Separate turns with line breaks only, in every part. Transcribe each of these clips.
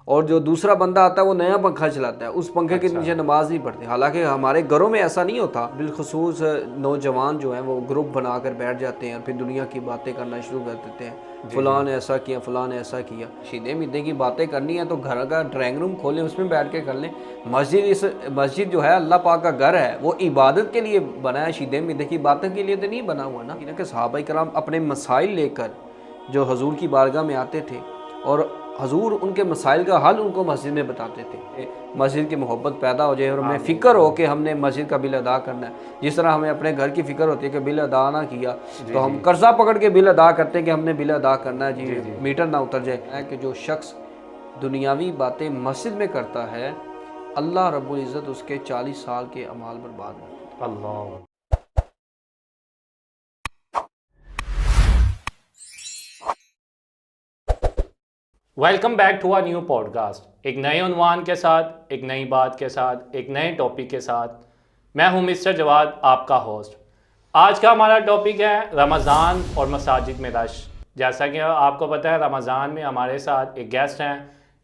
और जो दूसरा बंदा आता है वो नया पंखा चलाता है, उस पंखे के नीचे नमाज नहीं पढ़ते। हालांकि हमारे घरों में ऐसा नहीं होता। बिलखुसूस नौजवान जो हैं वो ग्रुप बनाकर बैठ जाते हैं और फिर दुनिया की बातें करना शुरू कर देते हैं, फ़लाँ ने ऐसा किया, फ़लाँ ने ऐसा किया। शीदे मीदे की बातें करनी है तो घर का ड्राइंग रूम खोलें, उसमें बैठ के कर लें। मस्जिद जो है अल्लाह पाक का घर है, वो इबादत के लिए बना है, शीदे मीदे की बातों के लिए तो नहीं बना हुआ ना। कि सहाबा किराम अपने मसाइल लेकर जो हजूर की बारगाह में आते थे और हजूर उनके मसाइल का हल उनको मस्जिद में बताते थे। मस्जिद की मोहब्बत पैदा हो जाए और हमें फ़िक्र हो कि हमने मस्जिद का बिल अदा करना है। जिस तरह हमें अपने घर की फ़िक्र होती है कि बिल अदा ना किया तो हम कर्जा पकड़ के बिल अदा करते हैं कि हमने बिल अदा करना है, जी मीटर ना उतर जाए। कि जो शख्स दुनियावी बातें मस्जिद में करता है, अल्लाह रब्बुल इज़्ज़त उसके 40 साल के अमाल बर्बाद करता है।
Allah. Welcome back to our new podcast. एक नए उन्वान के साथ, एक नई बात के साथ, एक नए टॉपिक के साथ। मैं हूं मिस्टर जवाद, आपका होस्ट। आज का हमारा टॉपिक है रमज़ान और मसाजिद में रश। जैसा कि आपको पता है, रमज़ान में हमारे साथ एक गेस्ट हैं।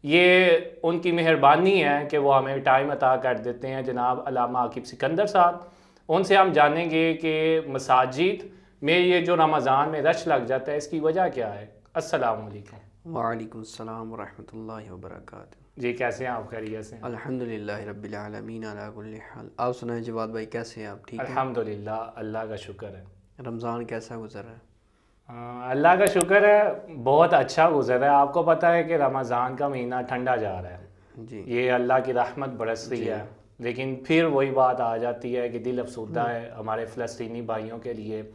ये उनकी मेहरबानी है कि वो हमें टाइम अता कर देते हैं, जनाब अल्लामा आकिब सिकंदर साहब। उनसे हम जानेंगे कि मसाजिद में ये जो रमज़ान में रश लग जाता है, इसकी वजह क्या है। अस्सलाम वालेकुम।
वालेकुम सलाम व रहमतुल्लाहि व बरकातुहू।
जी, कैसे हैं आप? खैरियत से?
अल्हम्दुलिल्लाह रब्बिल आलमीन अला कुल्ली हाल। आप सुनाएं जवाद भाई, कैसे हैं आप? ठीक है
अल्हम्दुलिल्लाह, अल्लाह का शुक्र है।
रमज़ान कैसा गुजरा है?
अल्लाह का शुक्र है, बहुत अच्छा गुजरा है। आपको पता है कि रमज़ान का महीना ठंडा जा रहा है
जी।
ये अल्लाह की रहमत बरस रही है, लेकिन फिर वही बात आ जाती है कि दिल अफसुदा है हमारे फ़लस्तीनी भाइयों के लिए।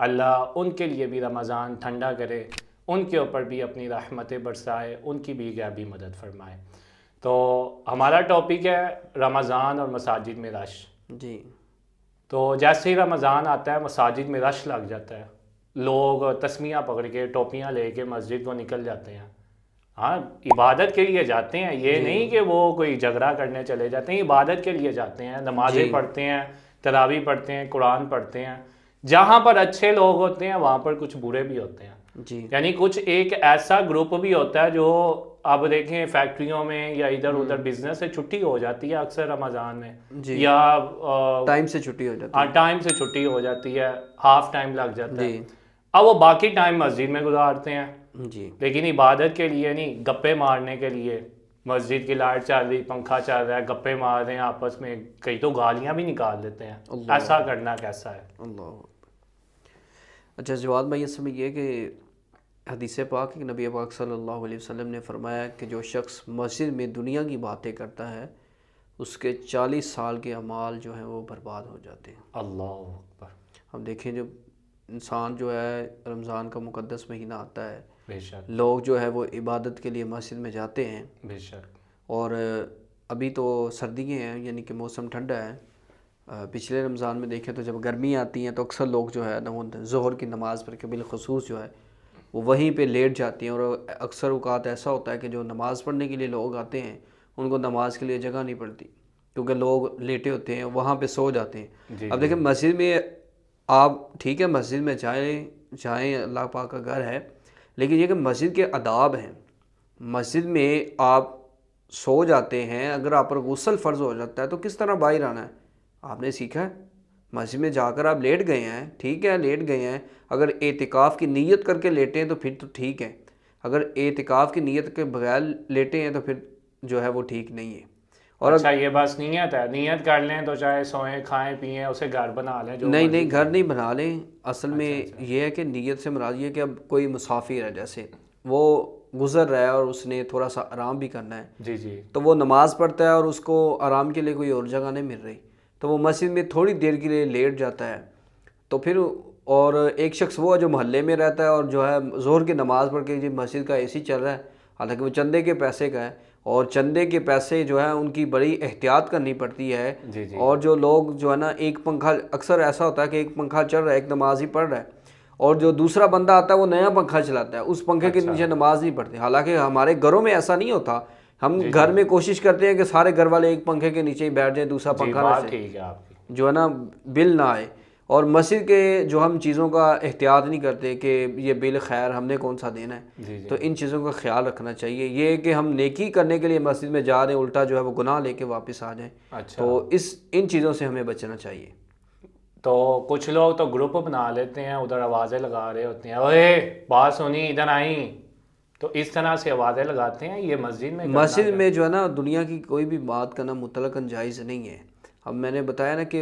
अल्लाह उनके लिए भी रमज़ान ठंडा करे, उनके ऊपर भी अपनी रहमतें बरसाए, उनकी भी गैबी मदद फरमाए। तो हमारा टॉपिक है रमज़ान और मसाजिद में रश।
जी।
तो जैसे ही रमज़ान आता है, मसाजिद में रश लग जाता है। लोग तस्मियाँ पकड़ के, टोपियाँ लेके मस्जिद को निकल जाते हैं। हाँ, इबादत के लिए जाते हैं, ये नहीं कि वो कोई झगड़ा करने चले जाते हैं। इबादत के लिए जाते हैं, नमाज़ें पढ़ते हैं, तरावी पढ़ते हैं, कुरान पढ़ते हैं। जहाँ पर अच्छे लोग होते हैं वहाँ पर कुछ बुरे भी होते हैं।
जी।
यानी कुछ एक ऐसा ग्रुप भी होता है जो, अब देखें फैक्ट्रियों में या इधर उधर बिजनेस से छुट्टी हो जाती है अक्सर रमज़ान में, या
टाइम से छुट्टी हो जाती है।
टाइम से छुट्टी हो जाती है, हाफ टाइम लग जाता है। अब वो बाकी टाइम मस्जिद में गुजारते हैं
जी।
लेकिन इबादत के लिए नहीं, गप्पे मारने के लिए। मस्जिद की लाइट चल रही, पंखा चल रहा है, गप्पे मार रहे हैं आपस में, कई तो गालियाँ भी निकाल देते हैं। ऐसा करना कैसा है?
अल्लाह। अच्छा जवाद भाई, इसमें यह कि हदीस पाक कि नबी पाक सल्लल्लाहु अलैहि वसल्लम ने फरमाया कि जो शख्स मस्जिद में दुनिया की बातें करता है, उसके 40 साल के अमाल जो हैं वो बर्बाद हो जाते हैं।
अल्लाह अकबर।
हम देखें, जब इंसान जो है रमज़ान का मुक़द्दस महीना आता है,
बेशक
लोग जो है वो इबादत के लिए मस्जिद में जाते हैं।
बेशक।
और अभी तो सर्दियाँ हैं, यानी कि मौसम ठंडा है। पिछले रमज़ान में देखें तो जब गर्मी आती हैं तो अक्सर लोग जो है ना वो ज़ोहर की नमाज़ पढ़ के बिलखुसूस जो है वो वहीं पे लेट जाती हैं। और अक्सर औक़ात ऐसा होता है कि जो नमाज़ पढ़ने के लिए लोग आते हैं उनको नमाज के लिए जगह नहीं पड़ती, क्योंकि लोग लेटे होते हैं, वहाँ पे सो जाते हैं। अब देखिए, मस्जिद में आप ठीक है, मस्जिद में जाएँ, अल्लाह पाक का घर है, लेकिन ये कि मस्जिद के आदाब हैं। मस्जिद में आप सो जाते हैं, अगर आप पर गुस्ल फ़र्ज़ हो जाता है तो किस तरह बाहर आना है? आपने सीखा है, मस्जिद में जाकर आप लेट गए हैं, ठीक है लेट गए हैं। अगर एतिकाफ़ की नीयत करके लेटे हैं तो फिर तो ठीक है, अगर एतिकाफ़ की नीयत के बगैर लेटे हैं तो फिर जो है वो ठीक नहीं है। और
अच्छा, ये बस नीयत है, नीयत कर लें तो चाहे सोएं, खाएं, पिएं, उसे घर बना लें। जो
नहीं, घर नहीं बना लें। असल में ये है कि नीयत से मुराद ये कि अब कोई मुसाफिर है, जैसे वो गुज़र रहा है और उसने थोड़ा सा आराम भी करना है,
जी जी,
तो वो नमाज़ पढ़ता है और उसको आराम के लिए कोई और जगह नहीं मिल रही, तो वो मस्जिद में थोड़ी देर के लिए लेट जाता है। तो फिर और एक शख्स वो है जो मोहल्ले में रहता है और जो है ज़ोहर की नमाज़ पढ़ के, जी मस्जिद का एसी चल रहा है, हालांकि वो चंदे के पैसे का है और चंदे के पैसे जो है उनकी बड़ी एहतियात करनी पड़ती है।
जी जी।
और जो लोग जो है ना, एक पंखा, अक्सर ऐसा होता है कि एक पंखा चल रहा है, एक नमाज ही पढ़ रहा है, और जो दूसरा बंदा आता है वो नया पंखा चलाता है, उस पंखे के नीचे नमाज नहीं पढ़ते। हालांकि हमारे घरों में ऐसा नहीं होता। हम घर में कोशिश करते हैं कि सारे घर वाले एक पंखे के नीचे ही बैठ जाएं, दूसरा पंखा ना चले,
ठीक है आपकी,
जो है ना बिल ना आए। और मस्जिद के जो हम चीज़ों का एहतियात नहीं करते कि ये बिल खैर हमने कौन सा देना है, तो इन चीज़ों का ख्याल रखना चाहिए। ये कि हम नेकी करने के लिए मस्जिद में जा रहे हैं, उल्टा जो है वो गुनाह लेके वापस आ जाएं।
अच्छा।
तो इन चीज़ों से हमें बचना चाहिए।
तो कुछ लोग तो ग्रुप बना लेते हैं, उधर आवाज़ें लगा रहे होते हैं, ओए बात सुनी इधर आई, तो इस तरह से आवाज़ें लगाते हैं। ये मस्जिद में
जो है ना, दुनिया की कोई भी बात करना मुतलकन जायज़ नहीं है। अब मैंने बताया ना कि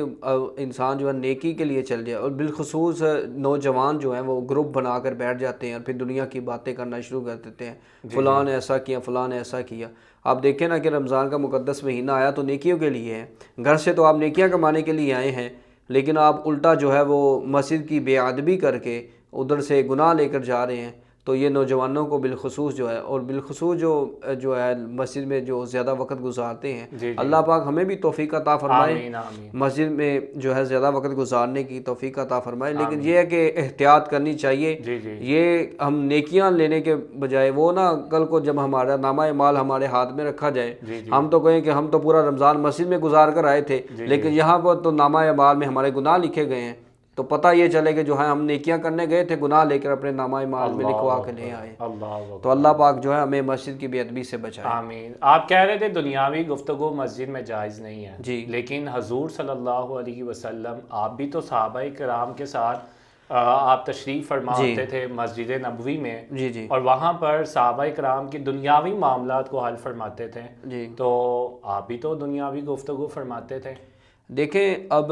इंसान जो है नेकी के लिए चल जाए, और बिलखसूस नौजवान जो हैं वो ग्रुप बना कर बैठ जाते हैं और फिर दुनिया की बातें करना शुरू कर देते हैं, फ़लाँ ने ऐसा किया, फ़लाँ ने ऐसा किया। आप देखें ना कि रमज़ान का मुक़द्दस महीना आया तो नेकियों के लिए है। घर से तो आप नेकियां कमाने के लिए आए हैं, लेकिन आप उल्टा जो है वो मस्जिद की बेअदबी करके उधर से गुनाह लेकर जा रहे हैं। तो ये नौजवानों को बिलखसूस जो है, और बिलखसूस जो है मस्जिद में जो ज़्यादा वक्त गुजारते हैं, अल्लाह पाक हमें भी तौफीक अता फरमाए, मस्जिद में जो है ज़्यादा वक्त गुजारने की तौफीक अता फरमाए। लेकिन ये है कि एहतियात करनी चाहिए। ये हम नेकियां लेने के बजाय वो ना कल को जब हमारा नामा माल हमारे हाथ में रखा जाए, हम तो कहें कि हम तो पूरा रमज़ान मस्जिद में गुजार कर आए थे, लेकिन यहाँ पर तो नामा माल में हमारे गुनाह लिखे गए हैं। तो पता ये चले कि जो है हम नेकियां करने गए थे, गुनाह लेकर अपने नामा माल में लिखवा के ले आए। तो अल्लाह पाक जो है हमें मस्जिद की बेअदबी से बचाए।
आमीन। आप कह रहे थे दुनियावी गुफ्तगू मस्जिद में जायज़ नहीं है
जी,
लेकिन हजूर सल्लल्लाहु अलैहि वसल्लम, आप भी तो सहाबाए किराम के साथ आप तशरीफ़ फरमा होते थे मस्जिद नबवी में।
जी,
और वहाँ पर सहाबाए किराम की दुनियावी मामलात को हल फरमाते थे।
जी,
तो आप भी तो दुनियावी गुफ्तगू फरमाते थे।
देखें, अब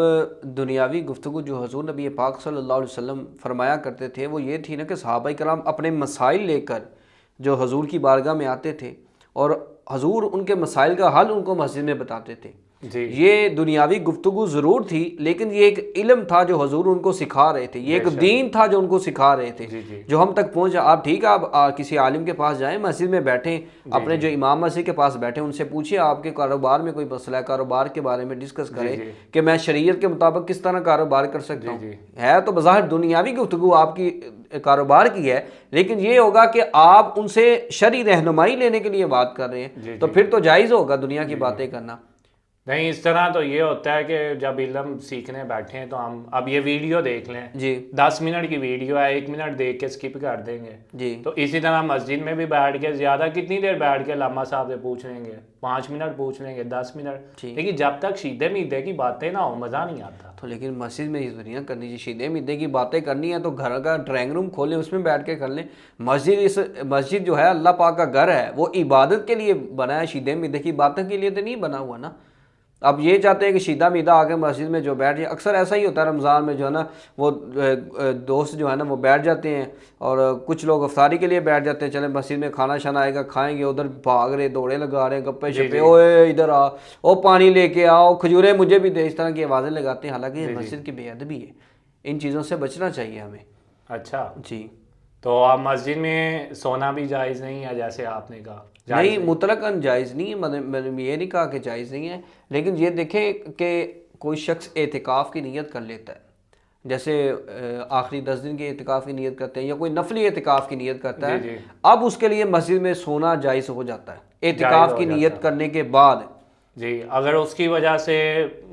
दुनियावी गुफ्तगू जो हजूर नबी पाक सल्लल्लाहु अलैहि वसल्लम फरमाया करते थे वो ये थी ना कि सहाबाए किराम अपने मसाइल लेकर जो हजूर की बारगाह में आते थे और हजूर उनके मसाइल का हल उनको मस्जिद में बताते थे। ये दुनियावी गुफ्तगू ज़रूर थी, लेकिन ये एक इल्म था जो हजूर उनको सिखा रहे थे, ये एक दीन था जो उनको सिखा रहे थे, जो हम तक पहुँचा। आप ठीक है, आप किसी आलिम के पास जाएं, मस्जिद में बैठें, अपने जो इमाम मस्जिद के पास बैठें, उनसे पूछिए आपके कारोबार में कोई मसला है, कारोबार के बारे में डिस्कस करें कि मैं शरीयत के मुताबिक किस तरह कारोबार कर सकता हूँ। है तो बज़ाहिर दुनियावी गुफ्तगू आपकी कारोबार की है, लेकिन ये होगा कि आप उनसे शरई रहनुमाई लेने के लिए बात कर रहे हैं, तो फिर तो जायज़ होगा दुनिया की बातें करना।
नहीं, इस तरह तो ये होता है कि जब इल्म सीखने बैठे हैं तो हम अब ये वीडियो देख लें जी, 10 मिनट की वीडियो है, 1 मिनट देख के स्किप कर देंगे जी। तो इसी तरह मस्जिद में भी बैठ के ज़्यादा कितनी देर बैठ के लामा साहब से पूछ लेंगे, 5 मिनट पूछ लेंगे, 10 मिनट, लेकिन जब तक शीदे मीदे की बातें ना हो मज़ा नहीं आता।
तो लेकिन मस्जिद में इस दुनिया करनी चाहिए, शीदे मीदे की बातें करनी है तो घर का ड्राइंग रूम खोलें, उसमें बैठ के कर लें। मस्जिद जो है अल्लाह पाक का घर है, वो इबादत के लिए बना है, शीदे मीदे की बातों के लिए तो नहीं बना हुआ ना। अब ये चाहते हैं कि शीदा मीदा आके मस्जिद में जो बैठ जाए। अक्सर ऐसा ही होता है रमज़ान में जो है ना, वो दोस्त जो है ना वो बैठ जाते हैं और कुछ लोग अफ्तारी के लिए बैठ जाते हैं, चले मस्जिद में खाना शाना आएगा खाएंगे, उधर भाग रहे, दौड़े लगा रहे हैं, गप्पे शप्पे, ओए इधर आ, ओ पानी लेके आओ, खजूरें मुझे भी दे, इस तरह की आवाज़ें लगाते हैं। हालांकि ये मस्जिद की बेअदबी है, इन चीज़ों से बचना चाहिए हमें।
अच्छा
जी।
तो आप मस्जिद में सोना भी जायज़ नहीं है जैसे आपने कहा?
नहीं, मुतलकन जायज़ नहीं है, मैंने ये नहीं कहा कि जायज़ नहीं है, लेकिन ये देखें कि कोई शख्स एतिकाफ़ की नीयत कर लेता है, जैसे आखिरी 10 दिन के एतिकाफ़ की नीयत करते हैं या कोई नफली एतिकाफ़ की नीयत करता है, अब उसके लिए मस्जिद में सोना जायज़ हो जाता है एतिकाफ़ की नीयत करने के बाद।
जी, अगर उसकी वजह से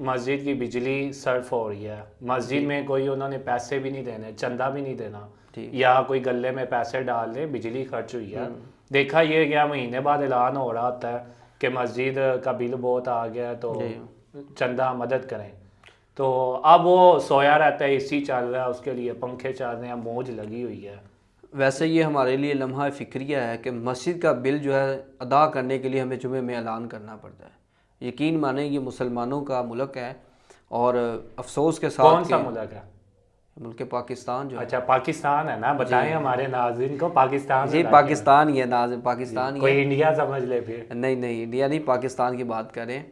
मस्जिद की बिजली सर्फ हो रही है, मस्जिद में कोई उन्होंने पैसे भी नहीं देने, चंदा भी नहीं देना, या कोई गले में पैसे डाल दे, बिजली खर्च हुई है, देखा ये गया महीने बाद ऐलान हो रहा होता है कि मस्जिद का बिल बहुत आ गया तो चंदा मदद करें, तो अब वो सोया रहता है, एसी चल रहा है, उसके लिए पंखे चल रहे हैं, मौज लगी हुई है।
वैसे ये हमारे लिए लम्हा फ़िक्रिया है कि मस्जिद का बिल जो है अदा करने के लिए हमें जुमे में ऐलान करना पड़ता है। यकीन माने ये मुसलमानों का मुल्क है और अफसोस के साथ।
कौन सा मुल्क है?
मुल्क पाकिस्तान जो।
अच्छा, पाकिस्तान है ना, बताएं हमारे नाज़रीन को। पाकिस्तान
जी, पाकिस्तान ही है नाज़रीन, पाकिस्तान ही।
कोई इंडिया समझ ले फिर।
नहीं, इंडिया नहीं, पाकिस्तान की बात करें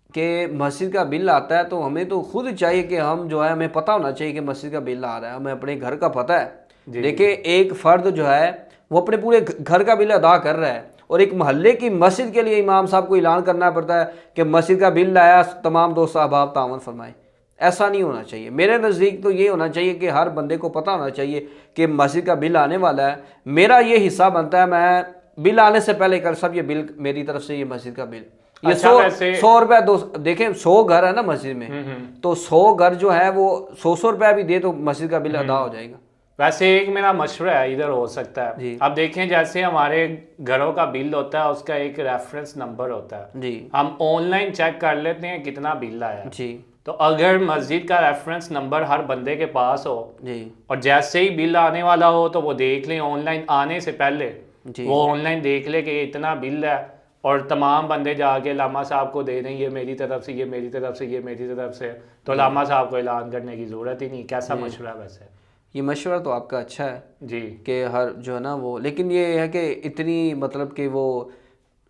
कि मस्जिद का बिल आता है तो हमें तो खुद चाहिए कि हम जो है, हमें पता होना चाहिए कि मस्जिद का बिल आ रहा है, हमें अपने घर का पता है। देखिए, एक फ़र्द जो है वो अपने पूरे घर का बिल अदा कर रहा है और एक मोहल्ले की मस्जिद के लिए इमाम साहब को ऐलान करना पड़ता है कि मस्जिद का बिल आया, तमाम दोस्त अहबाब तावन फरमाएं। ऐसा नहीं होना चाहिए। मेरे नज़दीक तो ये होना चाहिए कि हर बंदे को पता होना चाहिए कि मस्जिद का बिल आने वाला है, मेरा ये हिस्सा बनता है, मैं बिल आने से पहले कर सब ये बिल मेरी तरफ से, ये मस्जिद का बिल ये
अच्छा,
100 रुपया देखें 100 घर है ना मस्जिद में, तो 100 घर जो है वो 100 रुपया भी दे तो मस्जिद का बिल अदा हो जाएगा।
वैसे एक मेरा मशवरा है, इधर हो सकता है। अब देखें जैसे हमारे घरों का बिल होता है उसका एक रेफरेंस नंबर होता है
जी,
हम ऑनलाइन चेक कर लेते हैं कितना बिल आया
जी,
तो अगर मस्जिद का रेफरेंस नंबर हर बंदे के पास हो
जी,
और जैसे ही बिल आने वाला हो तो वो देख लें ऑनलाइन आने से पहले,
जी,
वो ऑनलाइन देख ले कि इतना बिल है और तमाम बंदे जाके लामा साहब को दे दें ये मेरी तरफ से, ये मेरी तरफ से, ये मेरी तरफ से, तो लामा साहब को ऐलान करने की ज़रूरत ही नहीं। कैसा मशवरा वैसे?
ये मशवरा तो आपका अच्छा है
जी
कि हर जो है ना वो, लेकिन ये है कि इतनी मतलब कि वो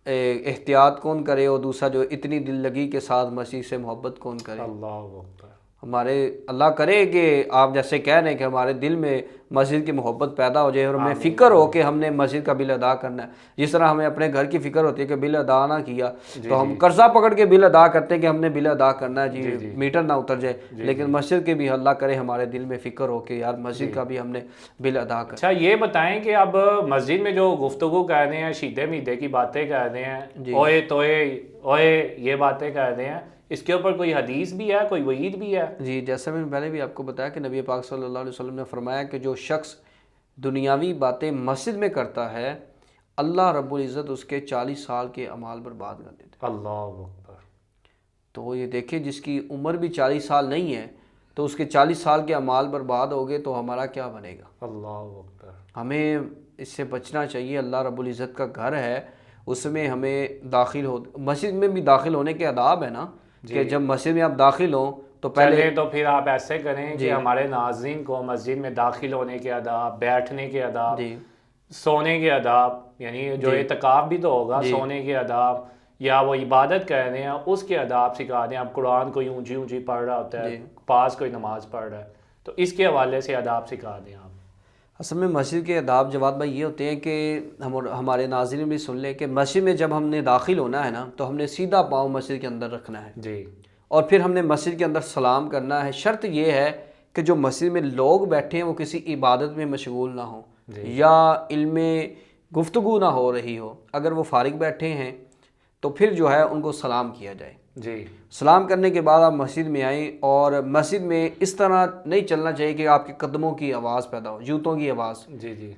एहतियात कौन करे, और दूसरा जो इतनी दिल लगी के साथ मसीह से मोहब्बत कौन करे।
अल्लाह अकबर।
हमारे अल्लाह करे कि आप जैसे कह रहे हैं कि हमारे दिल में मस्जिद की मोहब्बत पैदा हो जाए और हमें फ़िक्र हो कि हमने मस्जिद का बिल अदा करना है। जिस तरह हमें अपने घर की फ़िक्र होती है कि बिल अदा ना किया तो हम कर्जा पकड़ के बिल अदा करते हैं कि हमने बिल अदा करना है जी, मीटर ना उतर जाए। लेकिन मस्जिद के भी अल्लाह करे हमारे दिल में फ़िक्र हो कि यार मस्जिद का भी हमने बिल अदा कर।
अच्छा ये बताएं कि अब मस्जिद में जो गुफ्तगू कर रहे हैं, शीदे मीदे की बातें कर रहे हैं, ओए तोए ओए ये बातें कर रहे हैं, इसके ऊपर कोई हदीस भी है, कोई वईद भी है?
जी, जैसा मैंने पहले भी आपको बताया कि नबी पाक सल्लल्लाहु अलैहि वसल्लम ने फरमाया कि जो शख्स दुनियावी बातें मस्जिद में करता है अल्लाह रब्बुल इज़्ज़त उसके 40 साल के अमाल बर्बाद कर देते हैं।
अल्लाह अकबर।
तो ये देखिए जिसकी उम्र भी 40 साल नहीं है तो उसके 40 साल के अमाल बर्बाद हो गए तो हमारा क्या बनेगा।
अल्लाह अकबर।
हमें इससे बचना चाहिए। अल्लाह रब्बुल इज़्ज़त का घर है, उसमें हमें दाखिल हो, मस्जिद में भी दाखिल होने के आदाब है ना कि जब मस्जिद में आप दाखिल हो तो पहले
तो फिर आप ऐसे करें कि हमारे नाज़रीन को मस्जिद में दाखिल होने के आदाब, बैठने के आदाब, सोने के आदाब, यानी जो इत्काफ भी तो होगा, सोने के आदाब या वो इबादत कर रहे हैं उसके आदाब सिखा दें। आप कुरान कोई ऊंची ऊंची पढ़ रहा होता है, पास कोई नमाज पढ़ रहा है, तो इसके हवाले से आदाब सिखा दें आप।
असल में मस्जिद के आदाब जवाद भाई ये होते हैं कि हमारे नाज़रीन भी सुन लें कि मस्जिद में जब हमने दाखिल होना है ना तो हमने सीधा पाँव मस्जिद के अंदर रखना है
जी, और
फिर हमने मस्जिद के अंदर सलाम करना है। शर्त ये है कि जो मस्जिद में लोग बैठे हैं वो किसी इबादत में मशगूल ना हो या इल्म गुफ्तगू ना हो रही हो। अगर वो फारिग बैठे हैं तो फिर जो है उनको सलाम किया जाए।
जी,
सलाम करने के बाद आप मस्जिद में आएँ और मस्जिद में इस तरह नहीं चलना चाहिए कि आपके कदमों की आवाज़ पैदा हो, जूतों की आवाज़।
जी जी,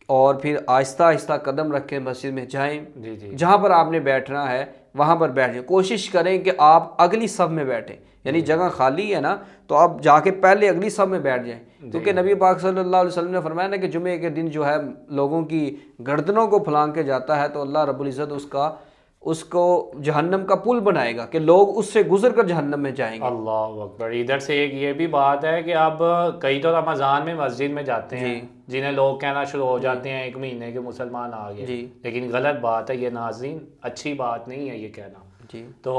और फिर आहिस्ता आहिस्ता कदम रख के मस्जिद में जाएं।
जी जी,
जहाँ पर आपने बैठना है वहाँ पर बैठें। कोशिश करें कि आप अगली सफ में बैठें, यानी जगह खाली है ना तो आप जाके पहले अगली सफ में बैठ जाएं, क्योंकि नबी पाक सल्लल्लाहु अलैहि वसल्लम ने फरमाया ना कि जुमे के दिन जो है लोगों की गर्दनों को फलांग के जाता है तो अल्लाह रब्बुल इज़्ज़त उसको जहन्नम का पुल बनाएगा कि लोग उससे गुजर कर जहन्नम में जाएंगे।
अल्लाह अकबर। इधर से एक ये भी बात है कि अब कई तो रमज़ान में मस्जिद में जाते हैं जिन्हें लोग कहना शुरू हो जाते हैं 1 महीने के मुसलमान आ गए, लेकिन गलत बात है ये नाज़रीन, अच्छी बात नहीं है ये कहना जी। तो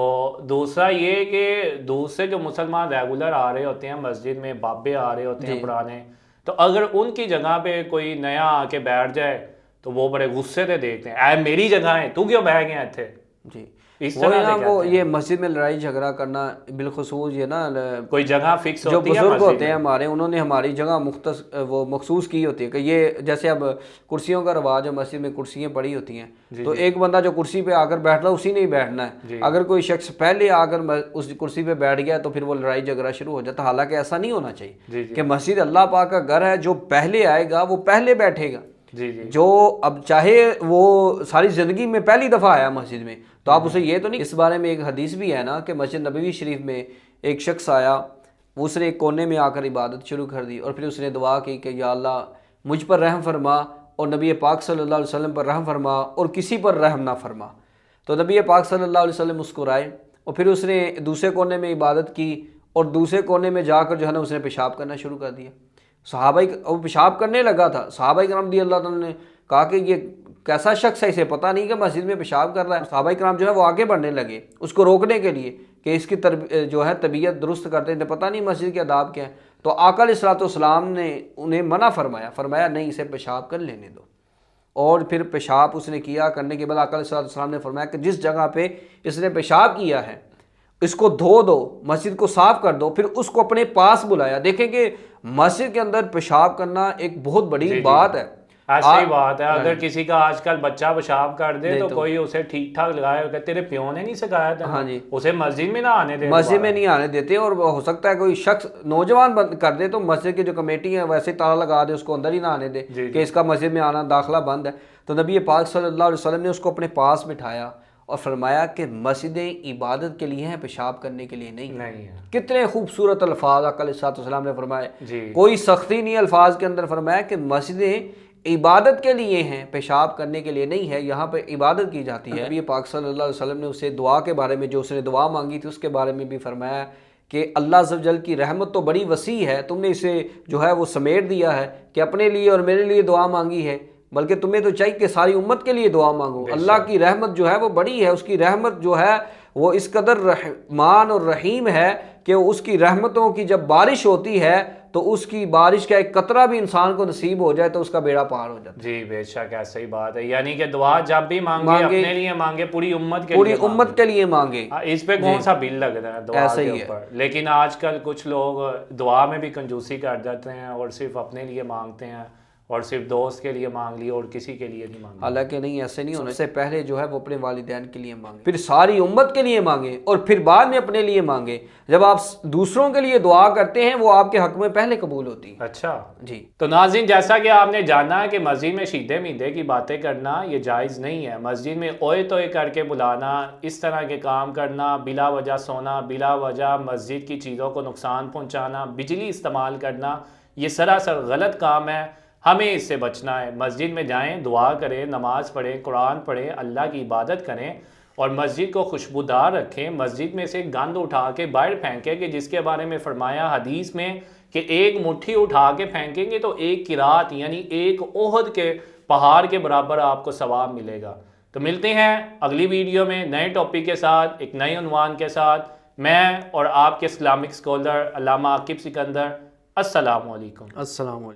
दूसरा ये कि दूसरे जो मुसलमान रेगुलर आ रहे होते हैं मस्जिद में, बाबे आ रहे होते हैं पुराने, तो अगर उनकी जगह पे कोई नया आके बैठ जाए तो वो बड़े गुस्से से देखते हैं, ऐ मेरी जगह है तू क्यों बैठ गया थे जी। इस तरह
ना वो ये मस्जिद में लड़ाई झगड़ा करना बिलखसूस ये ना
कोई जगह फिक्स
जो बुजुर्ग होते हैं हमारे, उन्होंने हमारी जगह मखसूस की होती है कि ये जैसे अब कुर्सियों का रवाज है, मस्जिद में कुर्सियाँ पड़ी होती हैं तो एक बंदा जो कुर्सी पे आकर बैठ रहा है उसी ने ही बैठना है। अगर कोई शख्स पहले आकर उस कुर्सी पे बैठ गया तो फिर वो लड़ाई झगड़ा शुरू हो जाता। हालांकि ऐसा नहीं होना चाहिए कि मस्जिद अल्लाह पाक का घर है, जो पहले आएगा वो पहले बैठेगा। जी जी। जो अब चाहे वो सारी ज़िंदगी में पहली दफ़ा आया मस्जिद में तो आप उसे ये तो नहीं। इस बारे में एक हदीस भी है ना कि मस्जिद नबवी शरीफ में एक शख्स आया, उसने एक कोने में आकर इबादत शुरू कर दी और फिर उसने दुआ की कि या अल्लाह मुझ पर रहम फरमा और नबी पाक सल्लल्लाहु अलैहि वसल्लम पर रहम फरमा और किसी पर रहम ना फरमा। तो नबी पाक सल्लल्लाहु अलैहि वसल्लम मुस्कुराए और फिर उसने दूसरे कोने में इबादत की और दूसरे कोने में जाकर जो है ना उसने पेशाब करना शुरू कर दिया। सहाबाई वो पेशाब करने लगा था, सहाबाई करम रज़ी अल्लाह तआला ने कहा कि ये कैसा शख्स है, इसे पता नहीं कि मस्जिद में पेशाब कर रहा है। सहाबाई करम जो है वो आगे बढ़ने लगे उसको रोकने के लिए कि इसकी जो है तबीयत दुरुस्त करते हैं, पता नहीं मस्जिद के आदाब क्या है। तो आका अलैहिस्सलाम ने उन्हें मना फरमाया नहीं, इसे पेशाब कर लेने दो। और फिर पेशाब उसने किया। करने के बाद आका अलैहिस्सलाम ने फरमाया कि जिस जगह पे इसने पेशाब किया है इसको धो दो, मस्जिद को साफ कर दो। फिर उसको अपने पास बुलाया। देखें कि मस्जिद के अंदर पेशाब करना एक बहुत बड़ी बात है।
ऐसी ही बात है, अगर किसी का आजकल बच्चा पेशाब कर दे तो कोई उसे ठीक ठाक लगाए, कहते तेरे प्यो ने नहीं सिखाया था।
हाँ जी,
उसे मस्जिद में ना आने दे,
मस्जिद में नहीं आने देते। और हो सकता है कोई शख्स नौजवान बंद कर दे तो मस्जिद की जो कमेटी है वैसे ताला लगा दे, उसको अंदर ही ना आने दे कि इसका मस्जिद में आना दाखिला बंद है। तो नबी पाक सल्लल्लाहु अलैहि वसल्लम ने उसको अपने पास बिठाया और फरमाया कि मस्जिदें इबादत के लिए हैं, पेशाब करने के लिए नहीं है। कितने खूबसूरत अल्फाज आका अलैहिस्सलाम ने फरमाए, कोई सख्ती नहीं अल्फाज के अंदर। फरमाया कि मस्जिदें इबादत के लिए हैं, पेशाब करने के लिए नहीं है, यहाँ पे इबादत की जाती है। नबी पाक सल्लल्लाहु अलैहि वसल्लम ने उसे दुआ के बारे में, जो उसने दुआ मांगी थी उसके बारे में भी फरमाया कि अल्लाह अज़्ज़ व जल की रहमत तो बड़ी वसी है, तुमने इसे जो है वो समेट दिया है कि अपने लिए और मेरे लिए दुआ मांगी है, बल्कि तुम्हें तो चाहिए कि सारी उम्मत के लिए दुआ मांगो। अल्लाह की रहमत जो है वो बड़ी है, उसकी रहमत जो है वो इस कदर रहमान और रहीम है कि उसकी रहमतों की जब बारिश होती है तो उसकी बारिश का एक कतरा भी इंसान को नसीब हो जाए तो उसका बेड़ा पार हो जाता है।
जी बेशक, ऐसा ही बात है। यानी कि दुआ जब भी मांगे अपने लिए मांगे, पूरी उम्मत के लिए मांगे। इस पे कौन सा बिल लग रहा है दुआ के ऊपर। लेकिन आजकल कुछ लोग दुआ में भी कंजूसी कर जाते हैं और सिर्फ अपने लिए मांगते हैं और सिर्फ दोस्त के लिए मांग लिया और किसी के लिए नहीं मांगा।
हालांकि नहीं, ऐसे नहीं होना। सबसे पहले जो है वो अपने वालिदैन के लिए मांगे, फिर सारी उम्मत के लिए मांगे और फिर बाद में अपने लिए मांगे। जब आप दूसरों के लिए दुआ करते हैं वो आपके हक में पहले कबूल होती है।
अच्छा
जी।
तो नाज़रीन, जैसा कि आपने जाना है कि मस्जिद में शीदे मीदे की बातें करना ये जायज़ नहीं है। मस्जिद में ओए तोए करके बुलाना, इस तरह के काम करना, बिला वजह सोना, बिला वजह मस्जिद की चीज़ों को नुकसान पहुँचाना, बिजली इस्तेमाल करना, ये सरासर गलत काम है। हमें इससे बचना है। मस्जिद में जाएं, दुआ करें, नमाज़ पढ़ें, कुरान पढ़ें, अल्लाह की इबादत करें और मस्जिद को खुशबूदार रखें। मस्जिद में से गंद उठा के बाहर फेंकें कि जिसके बारे में फरमाया हदीस में कि एक मुट्ठी उठा के फेंकेंगे तो एक किरात यानी एक ओहद के पहाड़ के बराबर आपको सवाब मिलेगा। तो मिलते हैं अगली वीडियो में नए टॉपिक के साथ, एक नए उन्वान के साथ। मैं और आपके इस्लामिक स्कॉलर अल्लामा आकिब सिकंदर। अस्सलाम वालेकुम।